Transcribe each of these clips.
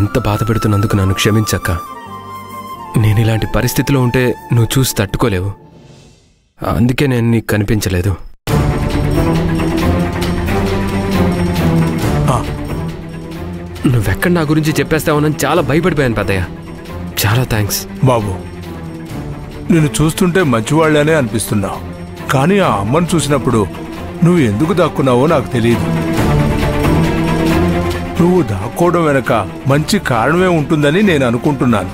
ఇంత బాధ పెడుతున్నందుకు నన్ను క్షమించక్క. నేను ఇలాంటి పరిస్థితిలో ఉంటే నువ్వు చూసి తట్టుకోలేవు. అందుకే నేను నీకు కనిపించలేదు. నువ్వెక్కడ నా గురించి చెప్పేస్తావనని చాలా భయపడిపోయాను పెద్దయ్య. చాలా థ్యాంక్స్ బాబు. నిన్ను చూస్తుంటే మంచివాళ్లనే అనిపిస్తున్నావు, కానీ ఆ అమ్మను చూసినప్పుడు నువ్వు ఎందుకు దాక్కున్నావో నాకు తెలియదు. నువ్వు దాక్కోవడం వెనక మంచి కారణమే ఉంటుందని నేను అనుకుంటున్నాను.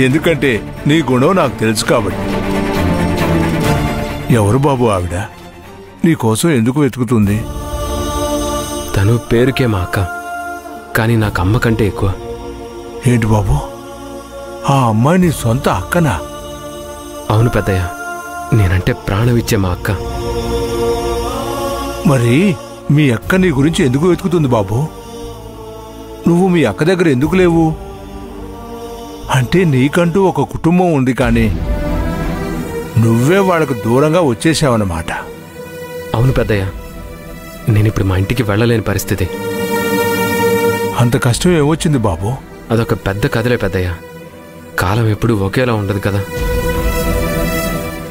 ఎందుకంటే నీ గుణం నాకు తెలుసు కాబట్టి. ఎవరు బాబు ఆవిడ? నీకోసం ఎందుకు వెతుకుతుంది? తను పేరుకే మా అక్క, కానీ నాకు అమ్మ కంటే ఎక్కువ. ఏంటి బాబు, ఆ అమ్మాయి నీ సొంత అక్కనా? అవును పెద్దయ్య, నేనంటే ప్రాణం ఇచ్చే మా అక్క. మరి మీ అక్క నీ గురించి ఎందుకు వెతుకుతుంది బాబు? నువ్వు మీ అక్క దగ్గర ఎందుకు లేవు? అంటే నీకంటూ ఒక కుటుంబం ఉంది, కానీ నువ్వే వాళ్ళకు దూరంగా వచ్చేసావన్నమాట. అవును పెద్దయ్య, నేనిప్పుడు మా ఇంటికి వెళ్ళలేని పరిస్థితి. అంత కష్టం ఏమొచ్చింది బాబు? అదొక పెద్ద కథలే పెద్దయ్య. కాలం ఎప్పుడూ ఒకేలా ఉండదు కదా.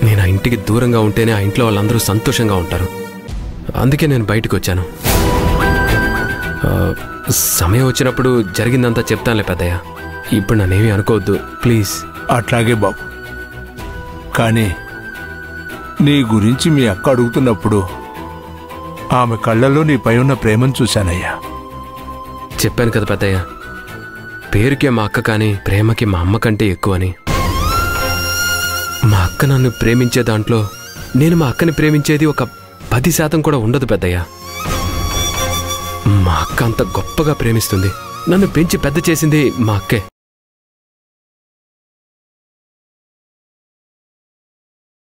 నేను ఆ ఇంటికి దూరంగా ఉంటేనే ఆ ఇంట్లో వాళ్ళందరూ సంతోషంగా ఉంటారు. అందుకే నేను బయటకు వచ్చాను. సమయం వచ్చినప్పుడు జరిగిందంతా చెప్తానులే పెద్దయ్య. ఇప్పుడు నన్నేమీ అనుకోవద్దు ప్లీజ్. అట్లాగే బాబు. కానీ నీ గురించి మీ అక్క అడుగుతున్నప్పుడు ఆమె కళ్ళల్లో నీపై ఉన్న ప్రేమను చూశానయ్యా. చెప్పాను కదా పెద్దయ్య, పేరుకే మా అక్క కానీ ప్రేమకి మా అమ్మ కంటే ఎక్కువని. మా అక్క నన్ను ప్రేమించే దాంట్లో నేను మా అక్కని ప్రేమించేది ఒక 10% కూడా ఉండదు పెద్దయ్య. మా అక్క అంత గొప్పగా ప్రేమిస్తుంది. నన్ను పెంచి పెద్ద చేసింది మా అక్కే.